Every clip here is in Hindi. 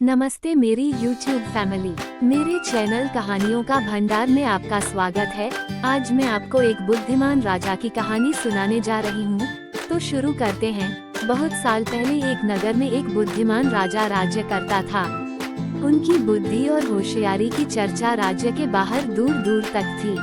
नमस्ते मेरी YouTube फैमिली। मेरे चैनल कहानियों का भंडार में आपका स्वागत है। आज मैं आपको एक बुद्धिमान राजा की कहानी सुनाने जा रही हूँ। तो शुरू करते हैं। बहुत साल पहले एक नगर में एक बुद्धिमान राजा राज्य करता था। उनकी बुद्धि और होशियारी की चर्चा राज्य के बाहर दूर दूर तक थी।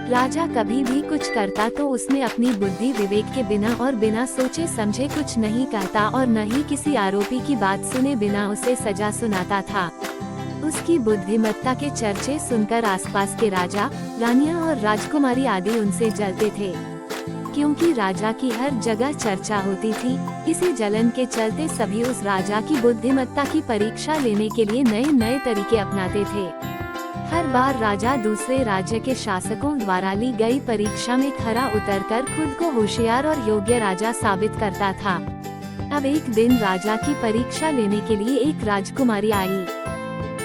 राजा कभी भी कुछ करता तो उसमें अपनी बुद्धि विवेक के बिना और बिना सोचे समझे कुछ नहीं कहता और न ही किसी आरोपी की बात सुने बिना उसे सजा सुनाता था। उसकी बुद्धिमत्ता के चर्चे सुनकर आसपास के राजा, रानियां और राजकुमारी आदि उनसे जलते थे, क्योंकि राजा की हर जगह चर्चा होती थी। इसी जलन के चलते सभी उस राजा की बुद्धिमत्ता की परीक्षा लेने के लिए नए नए तरीके अपनाते थे। हर बार राजा दूसरे राज्य के शासकों द्वारा ली गई परीक्षा में खरा उतरकर खुद को होशियार और योग्य राजा साबित करता था। अब एक दिन राजा की परीक्षा लेने के लिए एक राजकुमारी आई।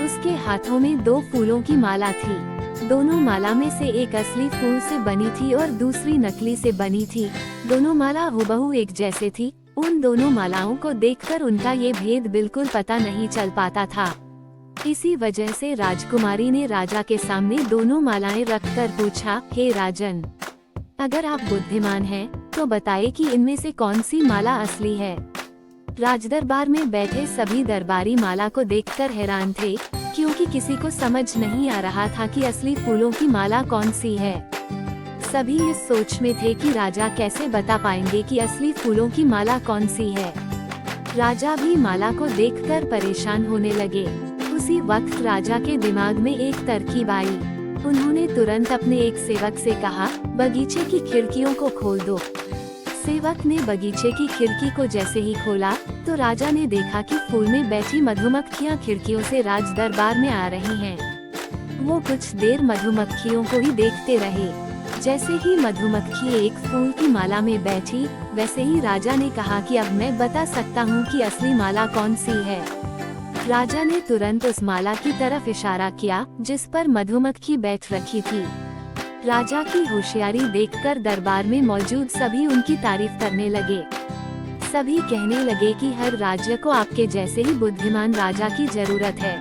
उसके हाथों में 2 फूलों की माला थी। दोनों माला में से एक असली फूल से बनी थी और दूसरी नकली से बनी थी। दोनों माला हुबहू एक जैसे थी। उन दोनों मालाओं को देखकर उनका ये भेद बिल्कुल पता नहीं चल पाता था। इसी वजह से राजकुमारी ने राजा के सामने दोनों मालाएं रखकर पूछा, हे राजन, अगर आप बुद्धिमान हैं, तो बताइए कि इनमें से कौन सी माला असली है। राजदरबार में बैठे सभी दरबारी माला को देखकर हैरान थे, क्योंकि किसी को समझ नहीं आ रहा था कि असली फूलों की माला कौन सी है। सभी इस सोच में थे कि राजा कैसे बता पाएंगे कि असली फूलों की माला कौन सी है। राजा भी माला को देखकर परेशान होने लगे। उसी वक्त राजा के दिमाग में एक तरकीब आई। उन्होंने तुरंत अपने एक सेवक से कहा, बगीचे की खिड़कियों को खोल दो। सेवक ने बगीचे की खिड़की को जैसे ही खोला तो राजा ने देखा कि फूल में बैठी मधुमक्खियां खिड़कियों से राज दरबार में आ रही हैं। वो कुछ देर मधुमक्खियों को ही देखते रहे। जैसे ही मधुमक्खी एक फूल की माला में बैठी, वैसे ही राजा ने कहा कि अब मैं बता सकता हूँ कि असली माला कौन सी है। राजा ने तुरंत उस माला की तरफ इशारा किया जिस पर मधुमक्खी बैठ रखी थी। राजा की होशियारी देखकर दरबार में मौजूद सभी उनकी तारीफ करने लगे। सभी कहने लगे कि हर राज्य को आपके जैसे ही बुद्धिमान राजा की जरूरत है।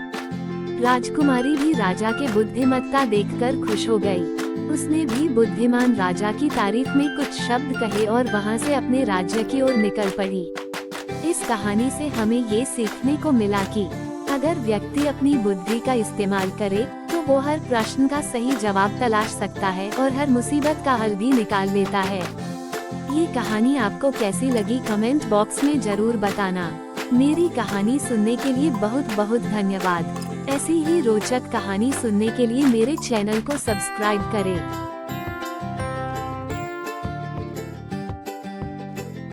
राजकुमारी भी राजा के बुद्धिमत्ता देखकर खुश हो गई। उसने भी बुद्धिमान राजा की तारीफ में कुछ शब्द कहे और वहां से अपने राज्य की ओर निकल पड़ी। इस कहानी से हमें ये सीखने को मिला कि अगर व्यक्ति अपनी बुद्धि का इस्तेमाल करे तो वो हर प्रश्न का सही जवाब तलाश सकता है और हर मुसीबत का हल भी निकाल लेता है। ये कहानी आपको कैसी लगी कमेंट बॉक्स में जरूर बताना। मेरी कहानी सुनने के लिए बहुत बहुत धन्यवाद। ऐसी ही रोचक कहानी सुनने के लिए मेरे चैनल को सब्सक्राइब करें।